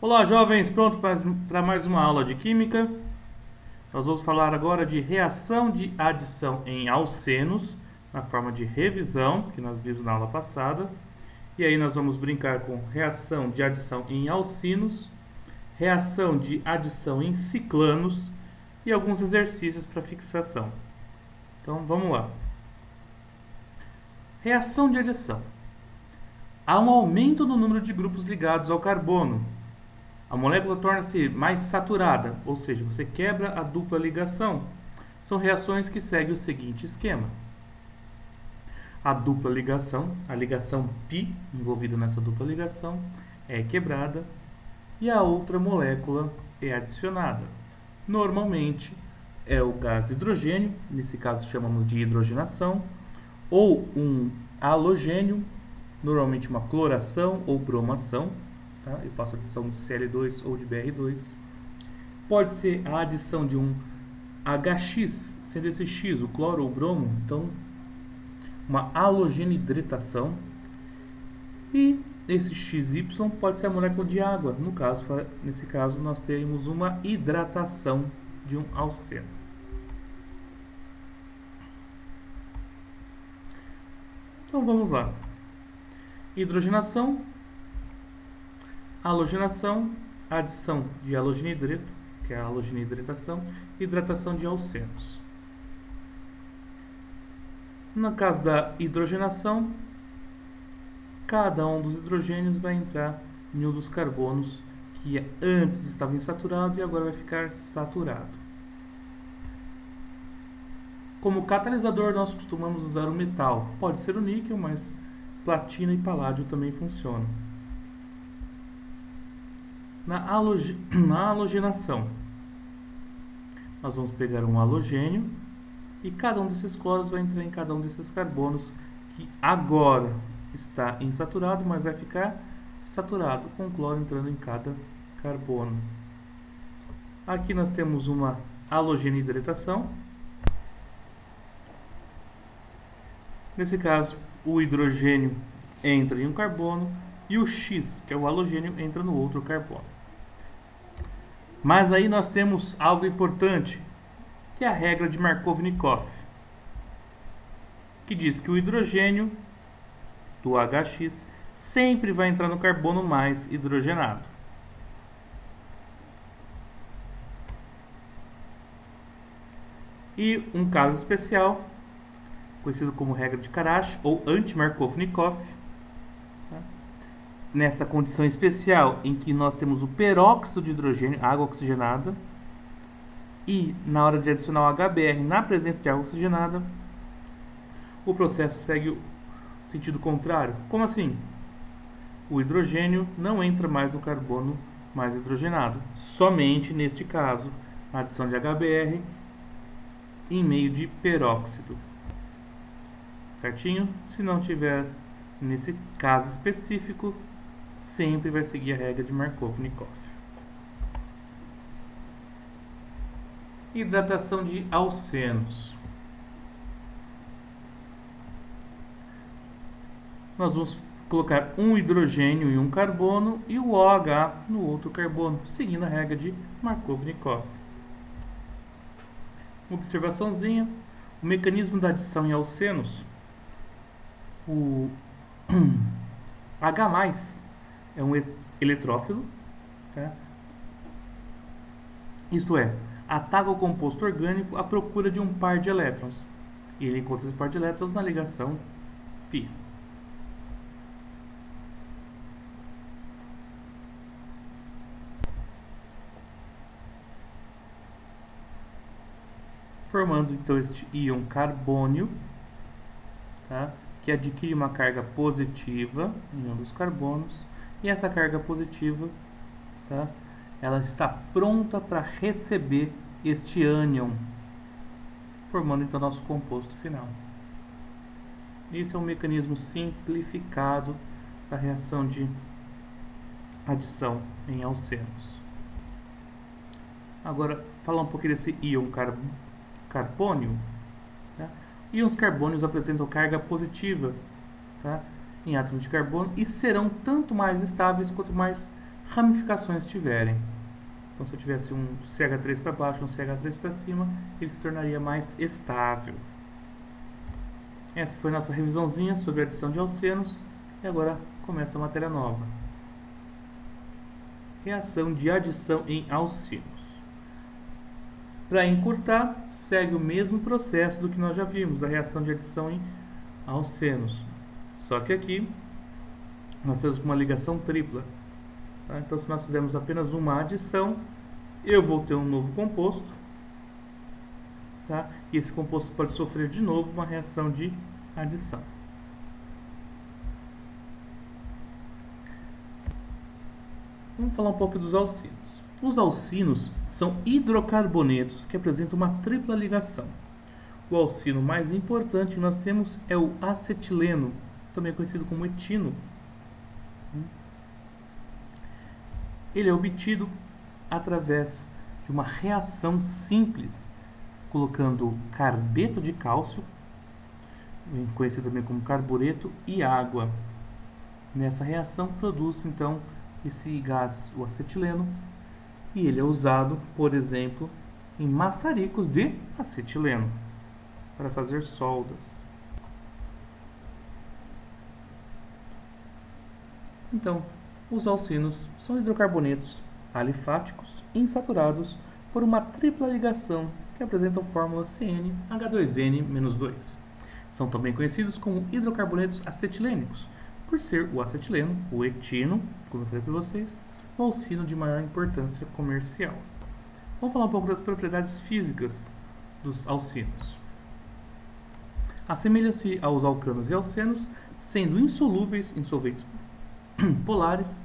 Olá, jovens, pronto para mais uma aula de Química. Nós vamos falar agora de reação de adição em alcenos, na forma de revisão, que nós vimos na aula passada. E aí nós vamos brincar com reação de adição em alcinos, reação de adição em ciclanos e alguns exercícios para fixação. Então, vamos lá. Reação de adição. Há um aumento no número de grupos ligados ao carbono. A molécula torna-se mais saturada, ou seja, você quebra a dupla ligação. São reações que seguem o seguinte esquema. A dupla ligação, a ligação π envolvida nessa dupla ligação, é quebrada e a outra molécula é adicionada. Normalmente é o gás hidrogênio, nesse caso chamamos de hidrogenação, ou um halogênio, normalmente uma cloração ou bromação. Tá? Eu faço adição de Cl2 ou de Br2. Pode ser a adição de um HX, sendo esse X o cloro ou o bromo, então uma halogenidratação. E esse XY pode ser a molécula de água. Nesse caso, nós teremos uma hidratação de um alceno. Então vamos lá. Hidrogenação, halogenação, adição de halogenidrato, que é a halogenidratação, hidratação de alcenos. No caso da hidrogenação, cada um dos hidrogênios vai entrar em um dos carbonos que antes estava insaturado e agora vai ficar saturado. Como catalisador, nós costumamos usar o metal. Pode ser o níquel, mas platina e paládio também funcionam. Na halogenação, nós vamos pegar um halogênio e cada um desses cloros vai entrar em cada um desses carbonos que agora está insaturado, mas vai ficar saturado, com o cloro entrando em cada carbono. Aqui nós temos uma halogenidratação. Nesse caso, o hidrogênio entra em um carbono e o X, que é o halogênio, entra no outro carbono. Mas aí nós temos algo importante, que é a regra de Markovnikov, que diz que o hidrogênio do HX sempre vai entrar no carbono mais hidrogenado. E um caso especial, conhecido como regra de Karash ou anti-Markovnikov, nessa condição especial em que nós temos o peróxido de hidrogênio, água oxigenada, e na hora de adicionar o HBr na presença de água oxigenada, o processo segue o sentido contrário. Como assim? O hidrogênio não entra mais no carbono mais hidrogenado, somente neste caso, a adição de HBr em meio de peróxido. Certinho? Se não tiver nesse caso específico, sempre vai seguir a regra de Markovnikov. Hidratação de alcenos. Nós vamos colocar um hidrogênio em um carbono e o OH no outro carbono, seguindo a regra de Markovnikov. Uma observaçãozinha: o mecanismo da adição em alcenos, o H+, é um eletrófilo, tá? Isto é, ataca o composto orgânico à procura de um par de elétrons. E ele encontra esse par de elétrons na ligação π. Formando então este íon carbônio, tá? Que adquire uma carga positiva em um dos carbonos, e essa carga positiva, tá? Ela está pronta para receber este ânion, formando então nosso composto final. Esse é um mecanismo simplificado da reação de adição em alcenos. Agora, falar um pouquinho desse íon carbônio. Tá? Íons carbônios apresentam carga positiva, tá? Em átomos de carbono e serão tanto mais estáveis quanto mais ramificações tiverem. Então, se eu tivesse um CH3 para baixo, um CH3 para cima, ele se tornaria mais estável. Essa foi a nossa revisãozinha sobre a adição de alcenos. E agora começa a matéria nova. Reação de adição em alcenos. Para encurtar, segue o mesmo processo do que nós já vimos, a reação de adição em alcenos. Só que aqui nós temos uma ligação tripla. Tá? Então, se nós fizermos apenas uma adição, eu vou ter um novo composto. Tá? E esse composto pode sofrer de novo uma reação de adição. Vamos falar um pouco dos alcinos. Os alcinos são hidrocarbonetos que apresentam uma tripla ligação. O alcino mais importante que nós temos é o acetileno, também conhecido como etino. Ele é obtido através de uma reação simples, colocando carbeto de cálcio, conhecido também como carbureto, e água. Nessa reação produz então esse gás, o acetileno, e ele é usado, por exemplo, em maçaricos de acetileno para fazer soldas. Então, os alcinos são hidrocarbonetos alifáticos insaturados por uma tripla ligação que apresentam fórmula CnH2n-2. São também conhecidos como hidrocarbonetos acetilênicos, por ser o acetileno, o etino, como eu falei para vocês, o alcino de maior importância comercial. Vamos falar um pouco das propriedades físicas dos alcinos. Assemelham-se aos alcanos e alcenos, sendo insolúveis em solventes polares,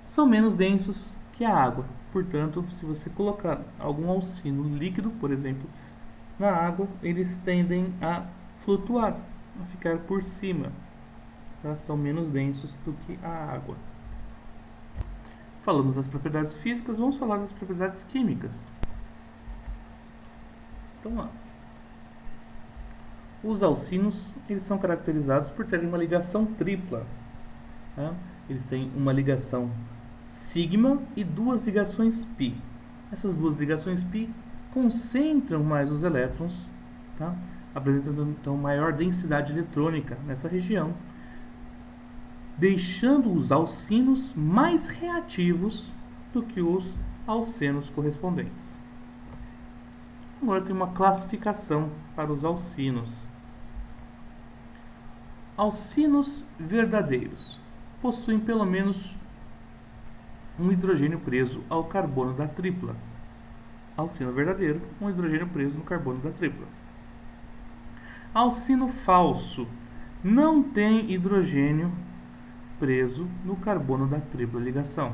são menos densos que a água. Portanto, se você colocar algum alcino líquido, por exemplo, na água, eles tendem a flutuar, a ficar por cima. Tá? São menos densos do que a água. Falamos das propriedades físicas, vamos falar das propriedades químicas. Então, lá. Os alcinos, eles são caracterizados por terem uma ligação tripla. Tá? Eles têm uma ligação sigma e duas ligações pi. Essas duas ligações pi concentram mais os elétrons, tá? Apresentando então maior densidade eletrônica nessa região, deixando os alcinos mais reativos do que os alcenos correspondentes. Agora tem uma classificação para os alcinos. Alcinos verdadeiros possuem pelo menos um hidrogênio preso ao carbono da tripla. Alcino verdadeiro, um hidrogênio preso no carbono da tripla. Alcino falso não tem hidrogênio preso no carbono da tripla ligação.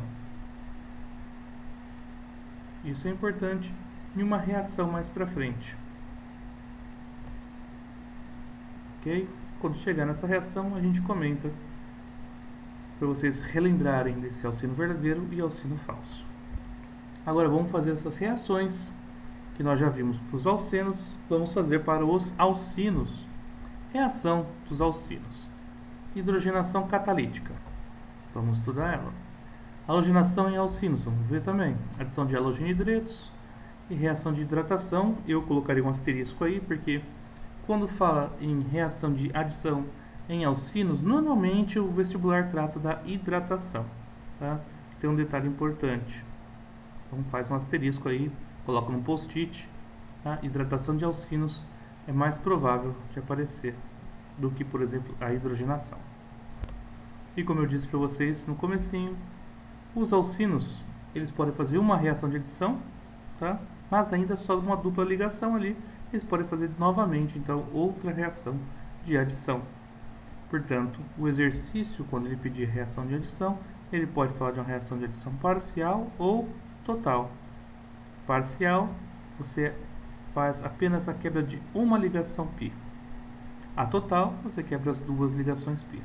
Isso é importante em uma reação mais para frente. Ok? Quando chegar nessa reação, a gente comenta para vocês relembrarem desse alcino verdadeiro e alcino falso. Agora vamos fazer essas reações que nós já vimos para os alcenos, vamos fazer para os alcinos. Reação dos alcinos. Hidrogenação catalítica. Vamos estudar ela. Halogenação em alcinos, vamos ver também. Adição de halogenidratos e reação de hidratação. Eu colocaria um asterisco aí, porque quando fala em reação de adição em alcinos, normalmente o vestibular trata da hidratação. Tá? Tem um detalhe importante. Então faz um asterisco aí, coloca num post-it. Tá? Hidratação de alcinos é mais provável de aparecer do que, por exemplo, a hidrogenação. E como eu disse para vocês no comecinho, os alcinos, eles podem fazer uma reação de adição, tá? Mas ainda sobra uma dupla ligação ali, eles podem fazer novamente, então, outra reação de adição. Portanto, o exercício, quando ele pedir reação de adição, ele pode falar de uma reação de adição parcial ou total. Parcial, você faz apenas a quebra de uma ligação π. A total, você quebra as duas ligações π.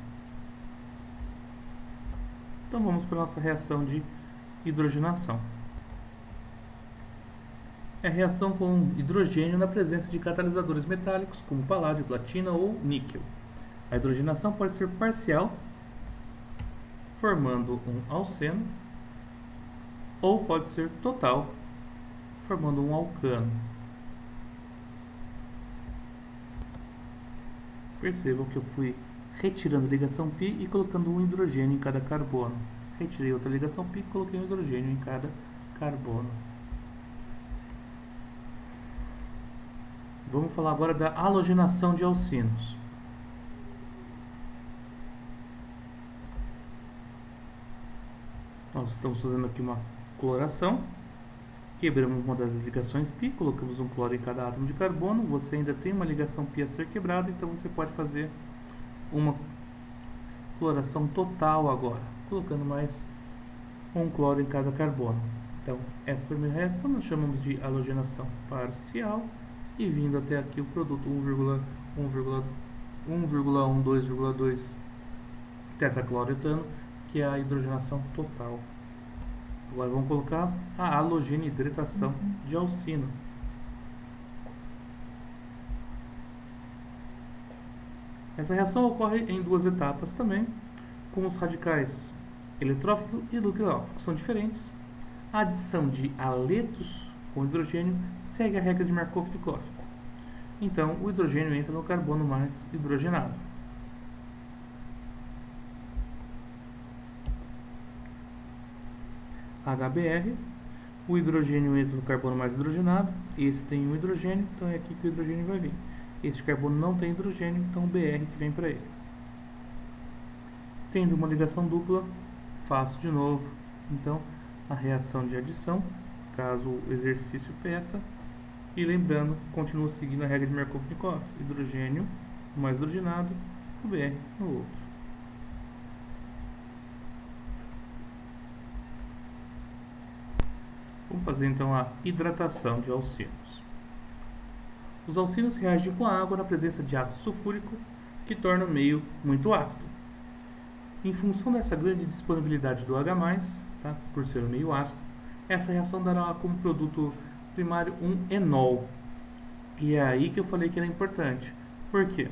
Então vamos para a nossa reação de hidrogenação. É a reação com hidrogênio na presença de catalisadores metálicos, como paládio, platina ou níquel. A hidrogenação pode ser parcial, formando um alceno, ou pode ser total, formando um alcano. Percebam que eu fui retirando a ligação π e colocando um hidrogênio em cada carbono. Retirei outra ligação π e coloquei um hidrogênio em cada carbono. Vamos falar agora da halogenação de alcinos. Nós estamos fazendo aqui uma cloração. Quebramos uma das ligações π, colocamos um cloro em cada átomo de carbono. Você ainda tem uma ligação π a ser quebrada, então você pode fazer uma cloração total agora, colocando mais um cloro em cada carbono. Então, essa primeira reação nós chamamos de halogenação parcial, e vindo até aqui o produto 1,12,2 tetracloretano, que é a hidrogenação total. Agora vamos colocar a halogenidratação de alcino. Essa reação ocorre em duas etapas também, com os radicais eletrófilo e nucleófilo, que são diferentes. A adição de aletos com hidrogênio segue a regra de Markov-Dykhoff. Então, o hidrogênio entra no carbono mais hidrogenado. HBr, o hidrogênio entra no carbono mais hidrogenado, esse tem um hidrogênio, então é aqui que o hidrogênio vai vir. Este carbono não tem hidrogênio, então o Br que vem para ele. Tendo uma ligação dupla, faço de novo, então, a reação de adição, caso o exercício peça, e lembrando, continuo seguindo a regra de Markov-Dykhoff, hidrogênio mais hidrogenado, o Br no outro. Vamos fazer então a hidratação de alcinos. Os alcinos reagem com a água na presença de ácido sulfúrico, que torna o meio muito ácido. Em função dessa grande disponibilidade do H+, tá, por ser um meio ácido, essa reação dará como produto primário um enol. E é aí que eu falei que era importante. Por quê?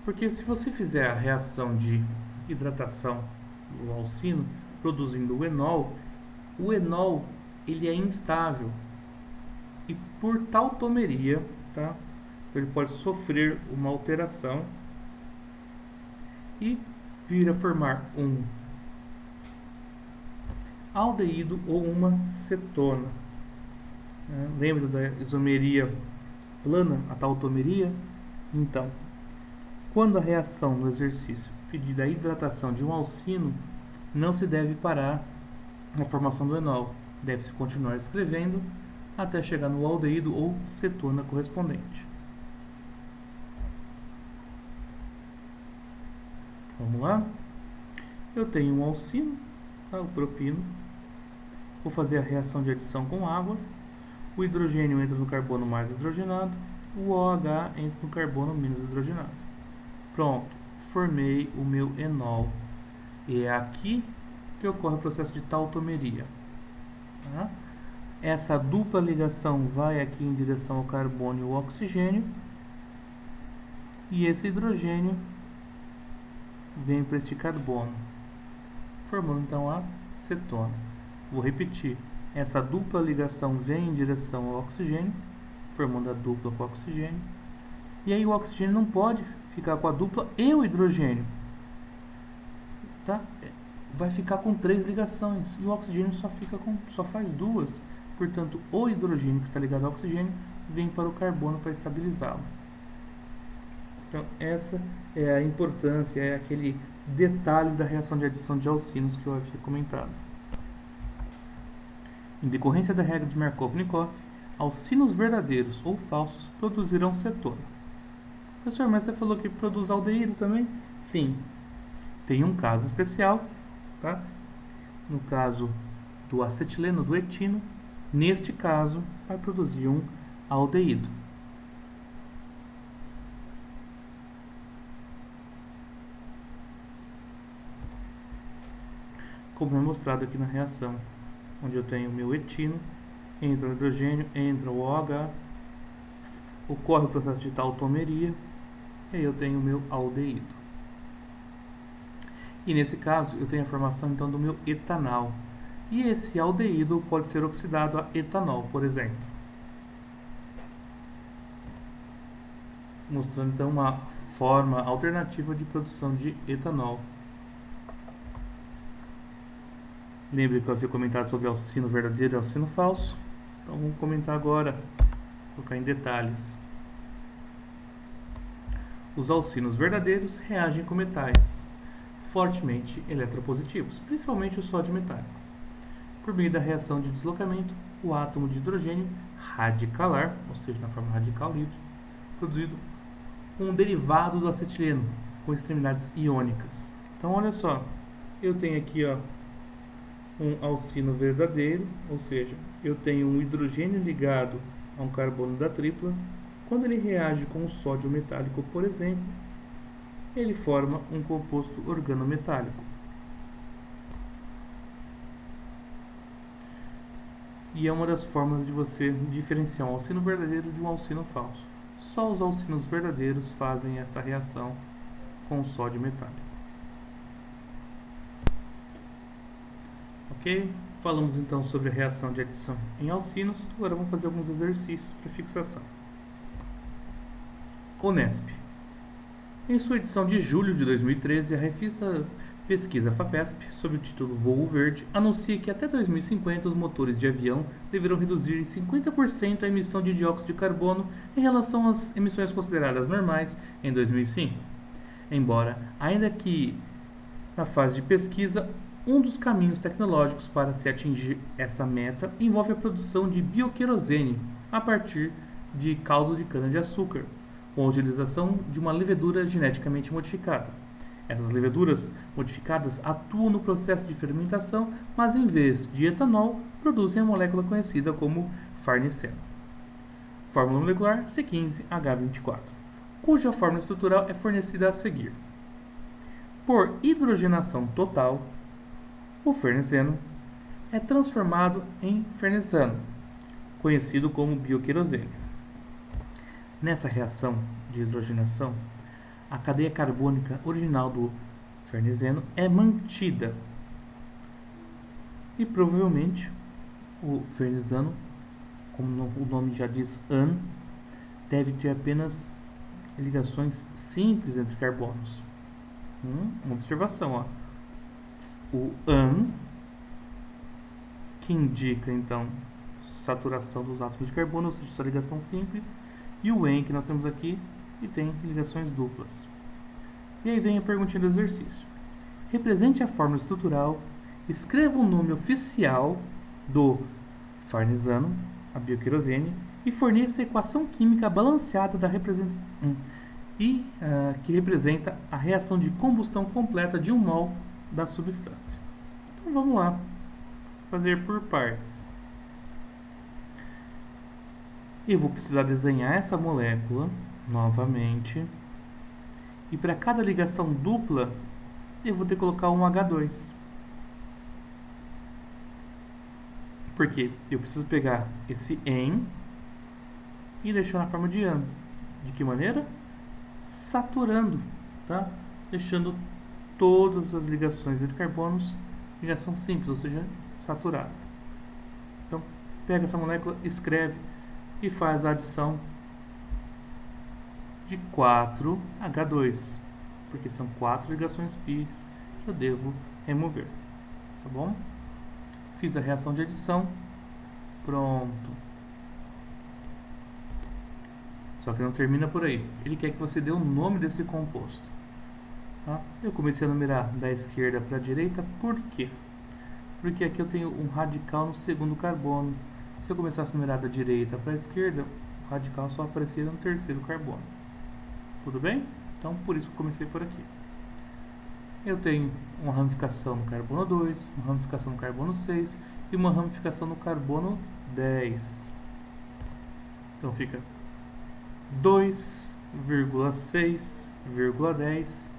Porque se você fizer a reação de hidratação do alcino, produzindo o enol ele é instável. E por tautomeria, tá, ele pode sofrer uma alteração e vir a formar um aldeído ou uma cetona. Lembra da isomeria plana, a tautomeria? Então, quando a reação no exercício pedir a hidratação de um alcino, não se deve parar na formação do enol. Deve-se continuar escrevendo até chegar no aldeído ou cetona correspondente. Vamos lá? Eu tenho um alcino, tá, o propino. Vou fazer a reação de adição com água. O hidrogênio entra no carbono mais hidrogenado. O OH entra no carbono menos hidrogenado. Pronto, formei o meu enol. E é aqui que ocorre o processo de tautomeria. Tá? Essa dupla ligação vai aqui em direção ao carbono e ao oxigênio. E esse hidrogênio vem para este carbono, formando então a cetona. Vou repetir. Essa dupla ligação vem em direção ao oxigênio, formando a dupla com o oxigênio. E aí o oxigênio não pode ficar com a dupla e o hidrogênio. Tá? Vai ficar com 3 ligações. E o oxigênio só faz 2. Portanto, o hidrogênio que está ligado ao oxigênio vem para o carbono para estabilizá-lo. Então, essa é a importância, é aquele detalhe da reação de adição de alcinos que eu havia comentado. Em decorrência da regra de Markov-Dykhoff, alcinos verdadeiros ou falsos produzirão cetona. Professor, mas você falou que produz aldeído também? Sim. Tem um caso especial, tá? No caso do acetileno do etino, neste caso vai produzir um aldeído. Como é mostrado aqui na reação, onde eu tenho o meu etino, entra o hidrogênio, entra o OH, ocorre o processo de tautomeria, e aí eu tenho o meu aldeído. E nesse caso, eu tenho a formação então do meu etanal. E esse aldeído pode ser oxidado a etanol, por exemplo. Mostrando então uma forma alternativa de produção de etanol. Lembre que eu havia comentado sobre alcino verdadeiro e alcino falso. Então vamos comentar agora, colocar em detalhes. Os alcinos verdadeiros reagem com metais fortemente eletropositivos, principalmente o sódio metálico. Por meio da reação de deslocamento, o átomo de hidrogênio radicalar, ou seja, na forma radical livre, produzido um derivado do acetileno com extremidades iônicas. Então olha só, eu tenho aqui um alcino verdadeiro, ou seja, eu tenho um hidrogênio ligado a um carbono da tripla. Quando ele reage com o sódio metálico, por exemplo, ele forma um composto organometálico. E é uma das formas de você diferenciar um alcino verdadeiro de um alcino falso. Só os alcinos verdadeiros fazem esta reação com o sódio metálico. Ok? Falamos então sobre a reação de adição em alcinos. Agora vamos fazer alguns exercícios para fixação. Unesp. Em sua edição de julho de 2013, a revista Pesquisa FAPESP, sob o título Voo Verde, anuncia que até 2050 os motores de avião deverão reduzir em 50% a emissão de dióxido de carbono em relação às emissões consideradas normais em 2005. Embora, ainda que na fase de pesquisa, um dos caminhos tecnológicos para se atingir essa meta envolve a produção de bioquerosene a partir de caldo de cana-de-açúcar, com a utilização de uma levedura geneticamente modificada. Essas leveduras modificadas atuam no processo de fermentação, mas em vez de etanol, produzem a molécula conhecida como farneseno. Fórmula molecular C15H24, cuja fórmula estrutural é fornecida a seguir. Por hidrogenação total, o farneseno é transformado em farnesano, conhecido como bioquerosene. Nessa reação de hidrogenação, a cadeia carbônica original do farneseno é mantida e provavelmente o farnesano, como o nome já diz, AN, deve ter apenas ligações simples entre carbonos. Uma observação, o AN, que indica então saturação dos átomos de carbono, ou seja, essa ligação simples, e o EN que nós temos aqui, que tem ligações duplas. E aí vem a perguntinha do exercício. Represente a fórmula estrutural, escreva o nome oficial do farnesano, a bioquerosene, e forneça a equação química balanceada da que representa a reação de combustão completa de 1 mol da substância. Então vamos lá, fazer por partes. Eu vou precisar desenhar essa molécula novamente. E para cada ligação dupla, eu vou ter que colocar um H2. Porque eu preciso pegar esse EN e deixar na forma de AN. De que maneira? Saturando, tá? Deixando todas as ligações entre carbonos ligação simples, ou seja, saturada. Então, pega essa molécula, escreve e faz a adição de 4H2, porque são 4 ligações π que eu devo remover, tá bom? Fiz a reação de adição, pronto. Só que não termina por aí, ele quer que você dê o nome desse composto. Tá? Eu comecei a numerar da esquerda para a direita, por quê? Porque aqui eu tenho um radical no segundo carbono. Se eu começasse a numerar da direita para a esquerda, o radical só apareceria no terceiro carbono. Tudo bem? Então, por isso que eu comecei por aqui. Eu tenho uma ramificação no carbono 2, uma ramificação no carbono 6 e uma ramificação no carbono 10. Então, fica 2,6,10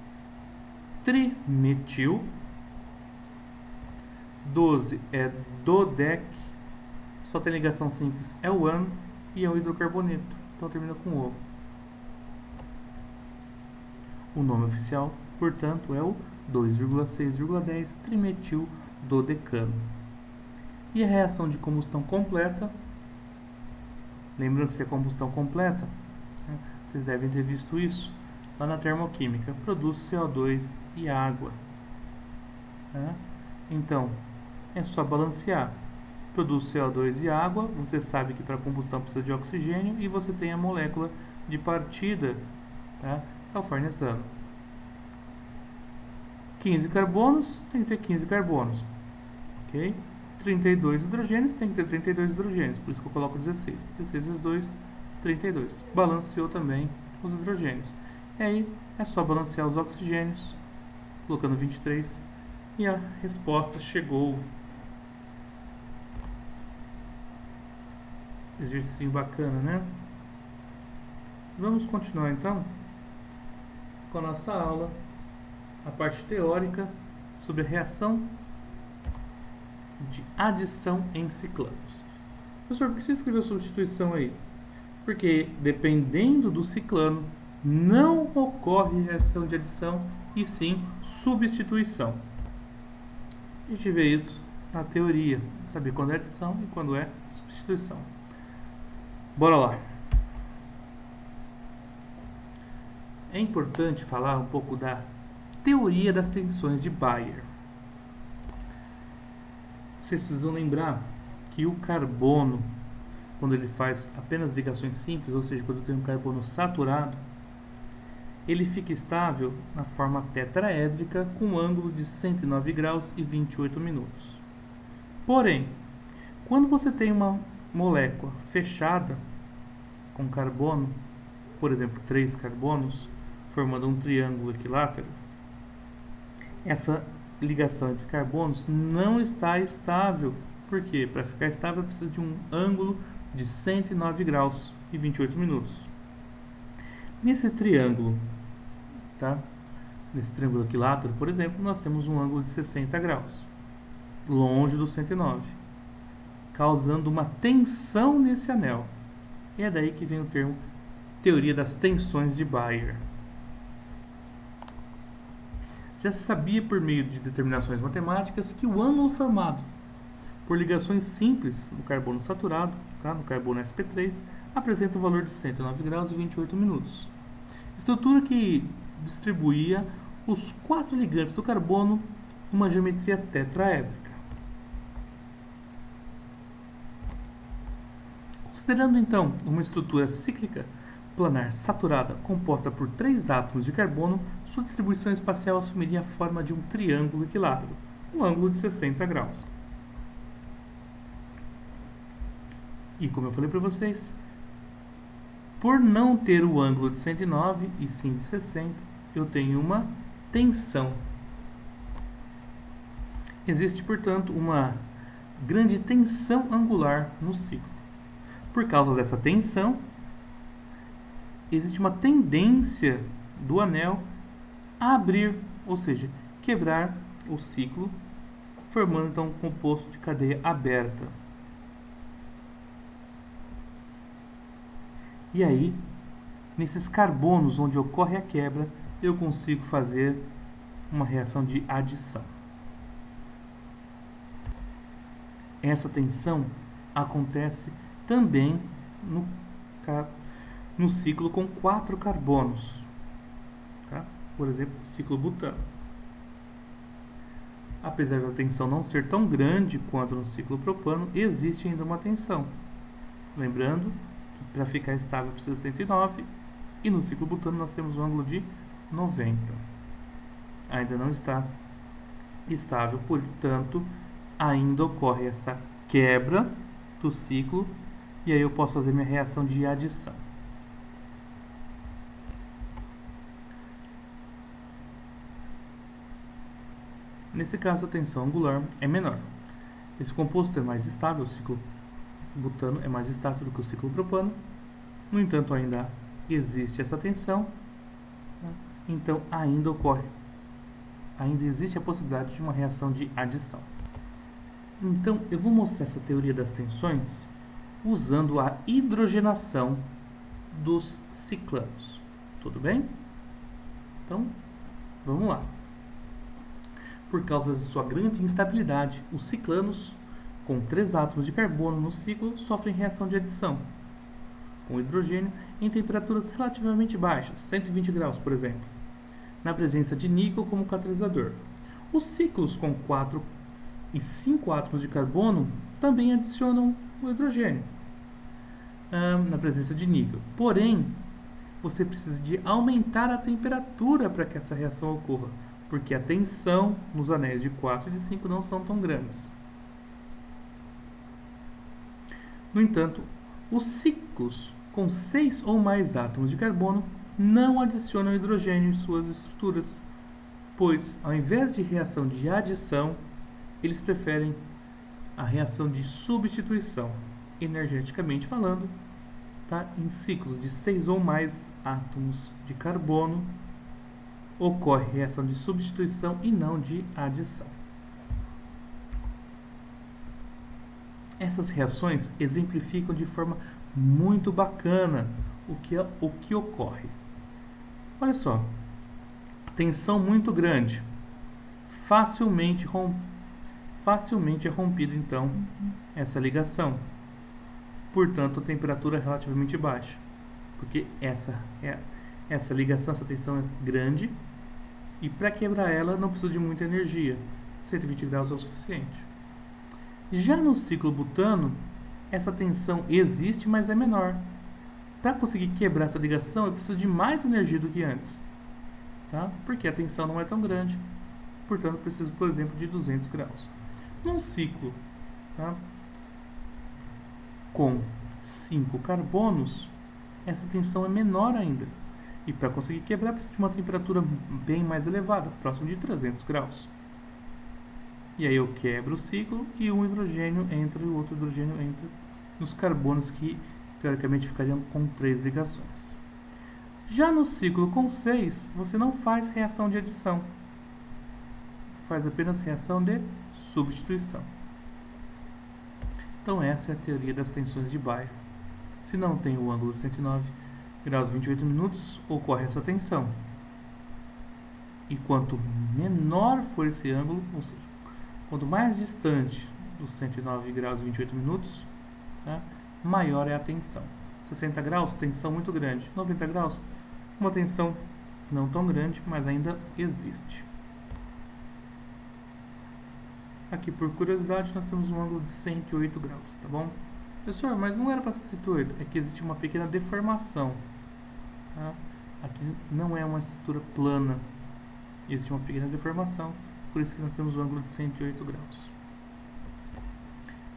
trimetil. 12 é dodec, só tem ligação simples, é o AN e é o hidrocarboneto, então termina com O. O nome oficial, portanto, é o 2,6,10 trimetil dodecano. E a reação de combustão completa, lembrando que isso é combustão completa, né? Vocês devem ter visto isso lá na termoquímica, produz CO2 e água. Né? Então, é só balancear. Produz CO2 e água, você sabe que para combustão precisa de oxigênio e você tem a molécula de partida, tá? É o farnesano. 15 carbonos, tem que ter 15 carbonos, ok? 32 hidrogênios, tem que ter 32 hidrogênios, por isso que eu coloco 16. 16 vezes 2, 32. Balanceou também os hidrogênios. E aí, é só balancear os oxigênios, colocando 23, e a resposta chegou. Exercício bacana, né? Vamos continuar então com a nossa aula, a parte teórica sobre a reação de adição em ciclanos. Professor, por que você escreveu substituição aí? Porque dependendo do ciclano, não ocorre reação de adição e sim substituição. A gente vê isso na teoria, saber quando é adição e quando é substituição. Bora lá. É importante falar um pouco da teoria das tensões de Baeyer. Vocês precisam lembrar que o carbono, quando ele faz apenas ligações simples, ou seja, quando tem um carbono saturado, ele fica estável na forma tetraédrica com um ângulo de 109 graus e 28 minutos. Porém, quando você tem uma molécula fechada com carbono, por exemplo, 3 carbonos, formando um triângulo equilátero, essa ligação entre carbonos não está estável. Por quê? Para ficar estável precisa de um ângulo de 109 graus e 28 minutos. Nesse triângulo, tá? Nesse triângulo equilátero, por exemplo, nós temos um ângulo de 60 graus, longe do 109, causando uma tensão nesse anel. E é daí que vem o termo teoria das tensões de Baeyer. Já se sabia por meio de determinações matemáticas que o ângulo formado por ligações simples no carbono saturado, tá? No carbono sp3, apresenta um valor de 109 graus e 28 minutos. Estrutura que distribuía os 4 ligantes do carbono em uma geometria tetraédrica. Considerando então uma estrutura cíclica planar saturada composta por 3 átomos de carbono, sua distribuição espacial assumiria a forma de um triângulo equilátero, com ângulo de 60 graus. E como eu falei para vocês, por não ter o ângulo de 109 e sim de 60, eu tenho uma tensão. Existe, portanto, uma grande tensão angular no ciclo. Por causa dessa tensão, existe uma tendência do anel a abrir, ou seja, quebrar o ciclo, formando então um composto de cadeia aberta. E aí, nesses carbonos onde ocorre a quebra, eu consigo fazer uma reação de adição. Essa tensão acontece também no ciclo com 4 carbonos, tá? Por exemplo, o ciclo butano. Apesar da tensão não ser tão grande quanto no ciclo propano, existe ainda uma tensão. Lembrando que para ficar estável precisa de 109 e no ciclo butano nós temos um ângulo de 90. Ainda não está estável, portanto, ainda ocorre essa quebra do ciclo e aí eu posso fazer minha reação de adição. Nesse caso, a tensão angular é menor. Esse composto é mais estável, o ciclo butano é mais estável do que o ciclo propano. No entanto, ainda existe essa tensão, né? Então ainda existe a possibilidade de uma reação de adição. Então, eu vou mostrar essa teoria das tensões usando a hidrogenação dos ciclanos. Tudo bem? Então, vamos lá. Por causa de sua grande instabilidade, os ciclanos com 3 átomos de carbono no ciclo sofrem reação de adição com hidrogênio em temperaturas relativamente baixas, 120 graus, por exemplo, na presença de níquel como catalisador. Os ciclos com 4 e 5 átomos de carbono também adicionam o hidrogênio na presença de níquel. Porém, você precisa de aumentar a temperatura para que essa reação ocorra, porque a tensão nos anéis de 4 e de 5 não são tão grandes. No entanto, os ciclos com 6 ou mais átomos de carbono não adicionam hidrogênio em suas estruturas, pois, ao invés de reação de adição, eles preferem a reação de substituição, energeticamente falando, tá? Em ciclos de 6 ou mais átomos de carbono, ocorre reação de substituição e não de adição. Essas reações exemplificam de forma muito bacana o que ocorre. Olha só, tensão muito grande, facilmente é rompida então essa ligação. Portanto, a temperatura é relativamente baixa, porque essa ligação, essa tensão é grande e para quebrar ela não precisa de muita energia, 120 graus é o suficiente. Já no ciclo butano, essa tensão existe, mas é menor. Para conseguir quebrar essa ligação, eu preciso de mais energia do que antes, tá? Porque a tensão não é tão grande, portanto, preciso, por exemplo, de 200 graus. Num ciclo, tá, com 5 carbonos, essa tensão é menor ainda. E para conseguir quebrar, preciso de uma temperatura bem mais elevada, próximo de 300 graus. E aí eu quebro o ciclo e um hidrogênio entra e o outro hidrogênio entra nos carbonos que, teoricamente, ficariam com 3 ligações. Já no ciclo com 6, você não faz reação de adição. Faz apenas reação de substituição. Então essa é a teoria das tensões de Bayer. Se não tem o ângulo de 109 graus e 28 minutos, ocorre essa tensão. E quanto menor for esse ângulo, ou seja, quanto mais distante dos 109 graus e 28 minutos, tá, maior é a tensão. 60 graus, tensão muito grande. 90 graus, uma tensão não tão grande, mas ainda existe. Aqui, por curiosidade, nós temos um ângulo de 108 graus, tá bom? Professor, mas não era para ser 108, é que existe uma pequena deformação. Tá? Aqui não é uma estrutura plana, existe uma pequena deformação, por isso que nós temos um ângulo de 108 graus.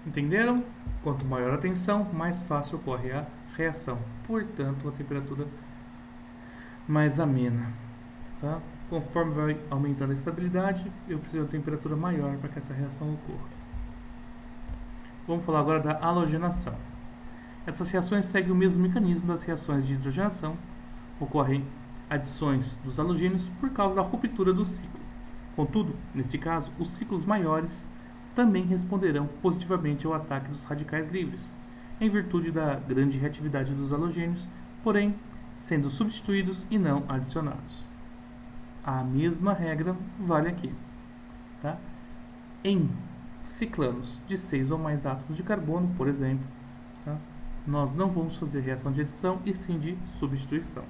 Entenderam? Quanto maior a tensão, mais fácil ocorre a reação. Portanto, uma temperatura mais amena. Tá? Conforme vai aumentando a estabilidade, eu preciso de uma temperatura maior para que essa reação ocorra. Vamos falar agora da halogenação. Essas reações seguem o mesmo mecanismo das reações de hidrogenação. Ocorrem adições dos halogênios por causa da ruptura do ciclo. Contudo, neste caso, os ciclos maiores também responderão positivamente ao ataque dos radicais livres, em virtude da grande reatividade dos halogênios, porém sendo substituídos e não adicionados. A mesma regra vale aqui. Tá? Em ciclanos de 6 ou mais átomos de carbono, por exemplo, tá, nós não vamos fazer reação de adição e sim de substituição.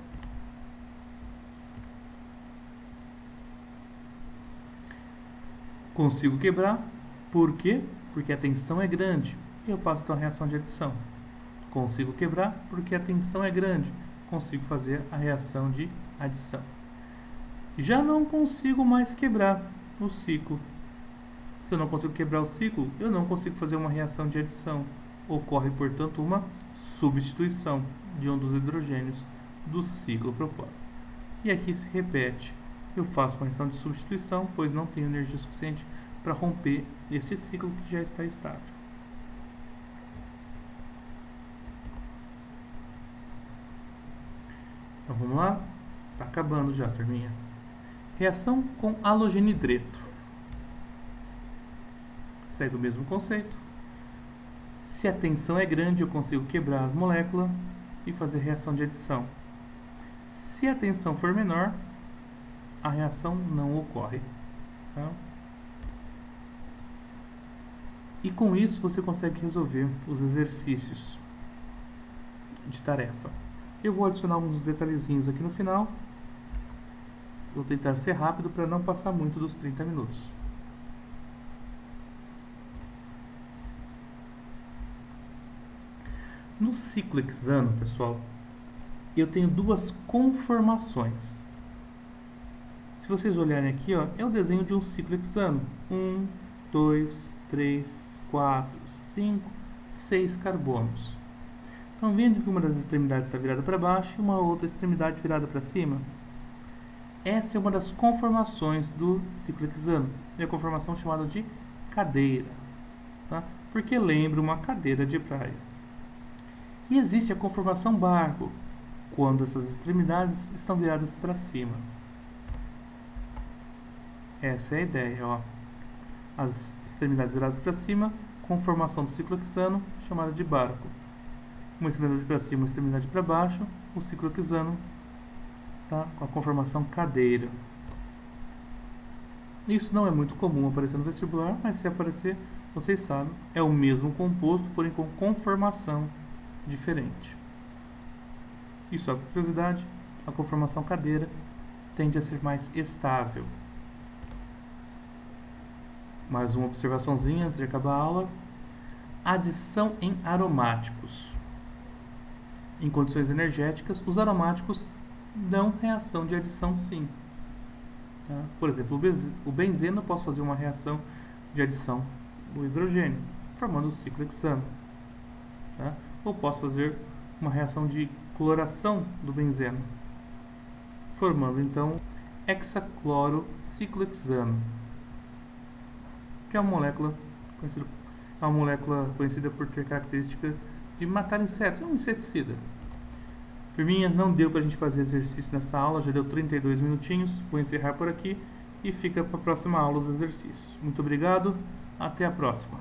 Consigo quebrar, por quê? Porque a tensão é grande, eu faço então a reação de adição. Consigo quebrar, porque a tensão é grande, consigo fazer a reação de adição. Já não consigo mais quebrar o ciclo. Se eu não consigo quebrar o ciclo, eu não consigo fazer uma reação de adição. Ocorre, portanto, uma substituição de um dos hidrogênios do ciclo proposto. E aqui se repete. Eu faço uma reação de substituição, pois não tenho energia suficiente para romper esse ciclo que já está estável. Então vamos lá? Está acabando já, turminha. Reação com halogenidreto. Segue o mesmo conceito. Se a tensão é grande, eu consigo quebrar a molécula e fazer reação de adição. Se a tensão for menor, a reação não ocorre. Tá? E com isso você consegue resolver os exercícios de tarefa. Eu vou adicionar uns detalhezinhos aqui no final. Vou tentar ser rápido para não passar muito dos 30 minutos. No ciclo hexano, pessoal, eu tenho duas conformações. Se vocês olharem aqui, ó, é o desenho de um ciclo hexano. 1, 2, 3, 4, 5, 6 carbonos. Então, vendo que uma das extremidades está virada para baixo e uma outra extremidade virada para cima, essa é uma das conformações do ciclo hexano. É a conformação chamada de cadeira, tá? Porque lembra uma cadeira de praia. E existe a conformação barco, quando essas extremidades estão viradas para cima. Essa é a ideia, ó. As extremidades viradas para cima, conformação do ciclo hexano, chamada de barco. Uma extremidade para cima, uma extremidade para baixo, o ciclo hexano, tá? Com a conformação cadeira. Isso não é muito comum aparecer no vestibular, mas se aparecer, vocês sabem, é o mesmo composto, porém com conformação diferente. E só por curiosidade, a conformação cadeira tende a ser mais estável. Mais uma observaçãozinha antes de acabar a aula. Adição em aromáticos. Em condições energéticas, os aromáticos dão reação de adição sim. Tá? Por exemplo, o benzeno, eu posso fazer uma reação de adição do hidrogênio, formando o ciclo hexano. Tá? Ou posso fazer uma reação de cloração do benzeno, formando então hexaclorociclohexano, que é uma molécula conhecida por ter característica de matar insetos, é um inseticida. Turminha, não deu pra gente fazer exercício nessa aula, já deu 32 minutinhos, vou encerrar por aqui e fica para a próxima aula os exercícios. Muito obrigado, até a próxima.